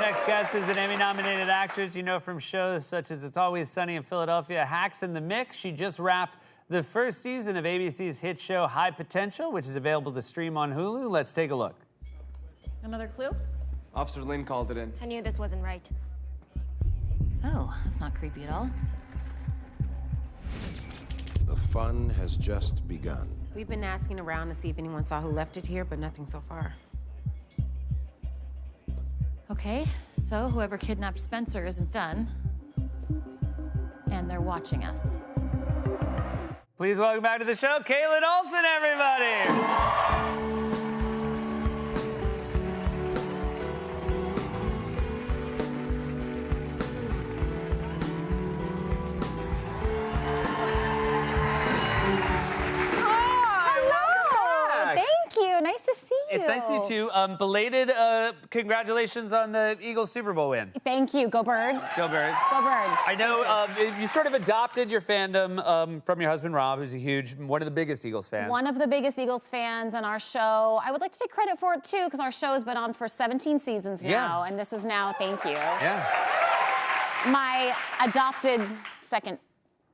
next guest is an Emmy-nominated actress you know from shows such as It's Always Sunny in Philadelphia, Hacks in the Mix. She just wrapped the first season of ABC's hit show High Potential, which is available to stream on Hulu. Let's take a look. Another clue? Officer Lynn called it in. I knew this wasn't right. Oh, that's not creepy at all. The fun has just begun. We've been asking around to see if anyone saw who left it here, but nothing so far. Okay, so whoever kidnapped Spencer isn't done. And they're watching us. Please welcome back to the show, Kaitlin Olson, everybody. Nice to see you. It's nice to see you too. Belated congratulations on the Eagles Super Bowl win. Thank you. Go Birds. Go Birds. Go Birds. I know you sort of adopted your fandom from your husband, Rob, who's one of the biggest Eagles fans. One of the biggest Eagles fans on our show. I would like to take credit for it, too, because our show has been on for 17 seasons now, and this is now, thank you. Yeah. My adopted second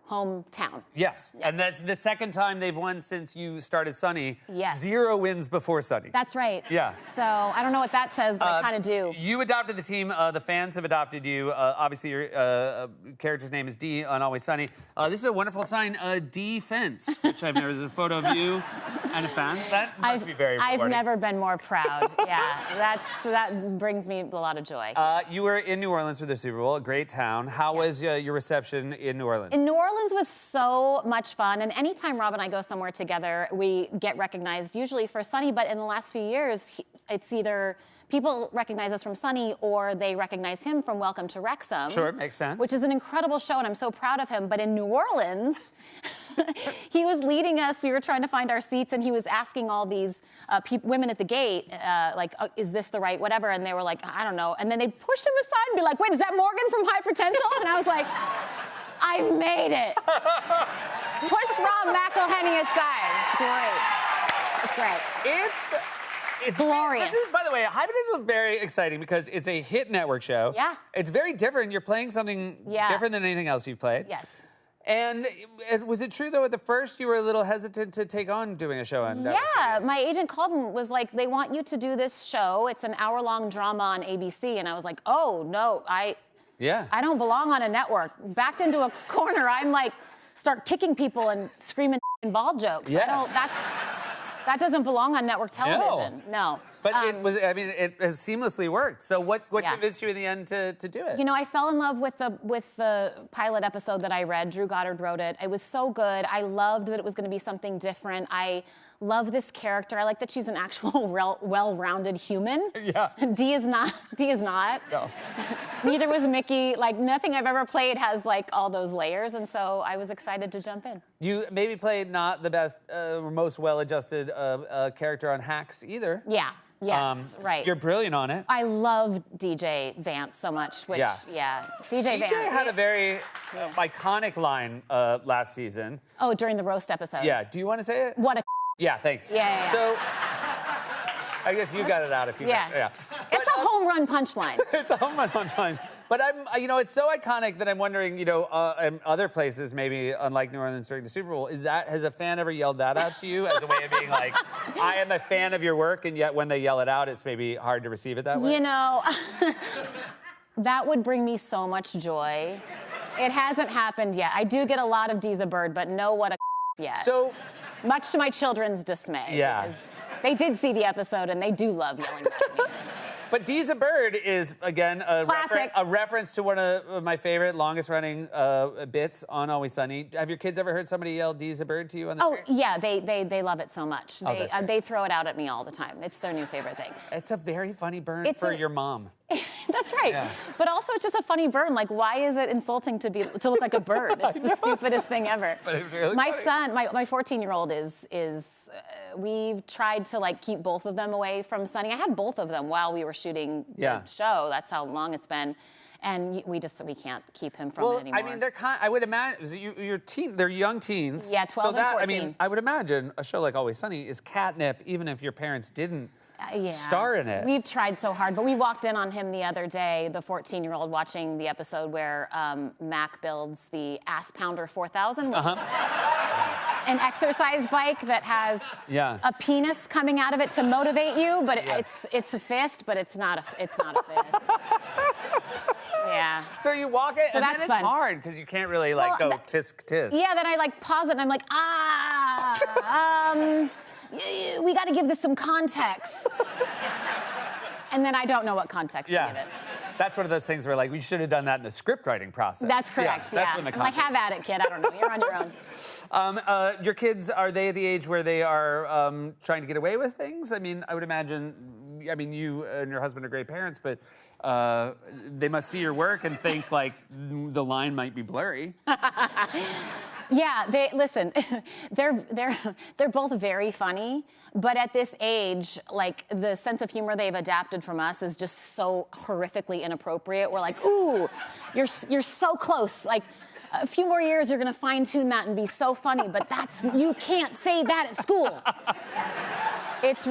hometown. Yes, and that's the second time they've won since you started Sunny. Yes. 0 wins before Sunny. That's right. Yeah. So I don't know what that says, but I kind of do. You adopted the team. The fans have adopted you. Obviously, your character's name is Dee on Always Sunny. This is a wonderful sign, Defense, which I've never. There's a photo of you and a fan. That must be very rewarding. I've never been more proud. Yeah, that brings me a lot of joy. You were in New Orleans for the Super Bowl, a great town. How was your reception in New Orleans? In New Orleans was so much fun, and anytime Rob and I go somewhere together, we get recognized, usually for Sunny, but in the last few years, it's either people recognize us from Sunny or they recognize him from Welcome to Wrexham. Sure, makes sense. Which is an incredible show, and I'm so proud of him. But in New Orleans, he was leading us. We were trying to find our seats, and he was asking all these women at the gate, is this the right whatever? And they were like, I don't know. And then they'd push him aside and be like, wait, is that Morgan from High Potential? And I was like, I've made it. Push Rob McElhenney aside. It's great. That's right. It's glorious. This is, by the way, High Potential is very exciting because it's a hit network show. Yeah. It's very different. You're playing something different than anything else you've played. Yes. And was it true, though, at the first you were a little hesitant to take on doing a show on network Yeah, TV? my agent called and was like, they want you to do this show. It's an hour-long drama on ABC. And I was like, oh, no, I don't belong on a network. Backed into a corner, I'm like, start kicking people and screaming ball jokes. Yeah. That doesn't belong on network television. No. But it has seamlessly worked. So what convinced you in the end to do it? You know, I fell in love with the pilot episode that I read. Drew Goddard wrote it. It was so good. I loved that it was going to be something different. I love this character. I like that she's an actual well-rounded human. Yeah. Dee is not. No. Neither was Mickey. Like, nothing I've ever played has, like, all those layers, and so I was excited to jump in. You maybe played not the best, most well-adjusted character on Hacks either. Yeah. Yes, right. You're brilliant on it. I love DJ Vance so much, which, DJ Vance. DJ had a very iconic line last season. Oh, during the roast episode. Yeah, do you want to say it? What a Yeah, thanks. Yeah. So, I guess you got it out if you Yeah. It's a home run punchline. It's a home run punchline. But it's so iconic that I'm wondering, in other places, maybe unlike New Orleans during the Super Bowl, has a fan ever yelled that out to you as a way of being like, I am a fan of your work, and yet when they yell it out, it's maybe hard to receive it that way? You know, that would bring me so much joy. It hasn't happened yet. I do get a lot of Dee's a Bird, but no what a yet. So, much to my children's dismay. Yeah. Because they did see the episode, and they do love yelling at me. But Dee's a Bird is, again, a reference to one of my favorite, longest-running bits on Always Sunny. Have your kids ever heard somebody yell Dee's a Bird to you on the street? Yeah, they love it so much. They throw it out at me all the time. It's their new favorite thing. It's a very funny burn for your mom. That's right. Yeah. But also, it's just a funny burn. Like, why is it insulting to look like a bird? It's the stupidest thing ever. But it's really my funny. son, my 14-year-old we've tried to keep both of them away from Sunny. I had both of them while we were shooting the show. That's how long it's been. And we can't keep him from it anymore. I mean, I would imagine, they're young teens. Yeah, 12 and 14. I mean, I would imagine a show like Always Sunny is catnip, even if your parents didn't Yeah. star in it. We've tried so hard, but we walked in on him the other day, the 14-year-old, watching the episode where Mac builds the Ass Pounder 4000, which is an exercise bike that has a penis coming out of it to motivate you, but it's a fist, but it's not a fist. Yeah. So you walk it, So and then that's it's fun. hard because you can't really like go tisk tisk. Yeah, then I like pause it and I'm like, we got to give this some context. And then I don't know what context to give it. That's one of those things where like we should have done that in the script writing process. That's correct. Yeah. That's when the I'm like, have at it, kid. I don't know. You're on your own. Your kids, are they at the age where they are trying to get away with things? I mean, I would imagine, you and your husband are great parents, but they must see your work and think like the line might be blurry. Yeah, listen, they're both very funny, but at this age, like the sense of humor they've adapted from us is just so horrifically inappropriate. We're like, ooh, you're so close. Like a few more years, you're gonna fine tune that and be so funny, but you can't say that at school. It's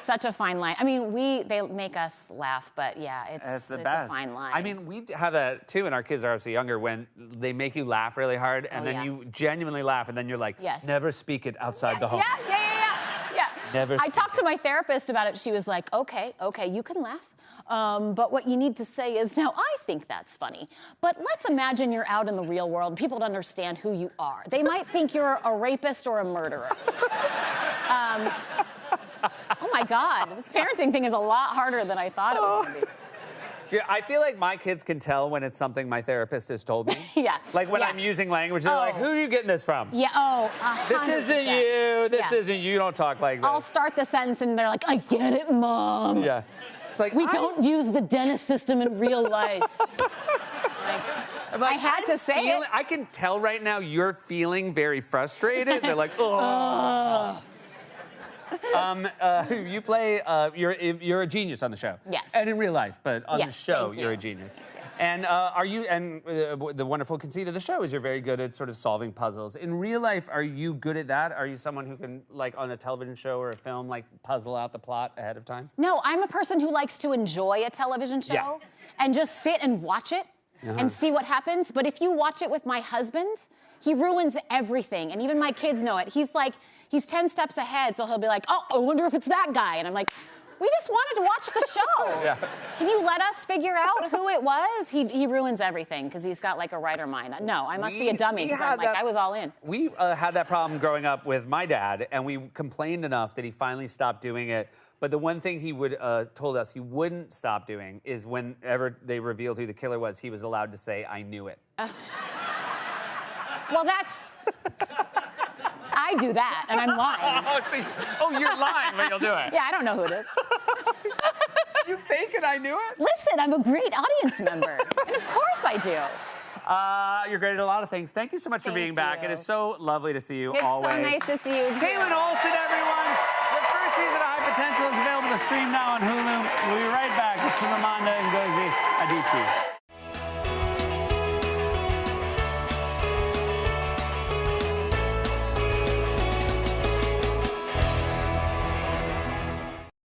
such a fine line. I mean, they make us laugh, but yeah, it's a fine line. I mean, we have that too, and our kids are obviously younger, when they make you laugh really hard, and then you genuinely laugh, and then you're like, never speak it outside the home. Yeah. Never I talked to my therapist about it. She was like, okay, you can laugh. But what you need to say is, now I think that's funny, but let's imagine you're out in the real world and people don't understand who you are. They might think you're a rapist or a murderer. Oh my God, this parenting thing is a lot harder than I thought it was gonna be. I feel like my kids can tell when it's something my therapist has told me. Yeah. Like when I'm using language, they're like, who are you getting this from? Yeah, 100%. This isn't you, this isn't you, don't talk like this. I'll start the sentence and they're like, I get it, Mom. Yeah. It's like, we don't use the dentist system in real life. I had to say it. I can tell right now you're feeling very frustrated. They're like, oh. You play, you're a genius on the show. Yes. And in real life, but on the show, thank you're you. a genius. And the wonderful conceit of the show is you're very good at sort of solving puzzles. In real life, are you good at that? Are you someone who can, like on a television show or a film, like puzzle out the plot ahead of time? No, I'm a person who likes to enjoy a television show and just sit and watch it and see what happens. But if you watch it with my husband, he ruins everything. And even my kids know it. He's 10 steps ahead, so he'll be like, oh, I wonder if it's that guy. And I'm like, we just wanted to watch the show. Can you let us figure out who it was? He ruins everything because he's got like a writer mind. No, I must be a dummy because I was all in. We had that problem growing up with my dad, and we complained enough that he finally stopped doing it. But the one thing he told us he wouldn't stop doing is whenever they revealed who the killer was, he was allowed to say, I knew it. Well, I do that, and I'm lying. You're lying, but you'll do it. Yeah, I don't know who it is. You fake it, I knew it? Listen, I'm a great audience member. And of course I do. You're great at a lot of things. Thank you so much for being back. It is so lovely to see you always. It's so nice to see you, too. Kaitlin Olson, everyone. The first season of High Potential is available to stream now on Hulu. We'll be right back with Chimamanda Ngozi Adichie.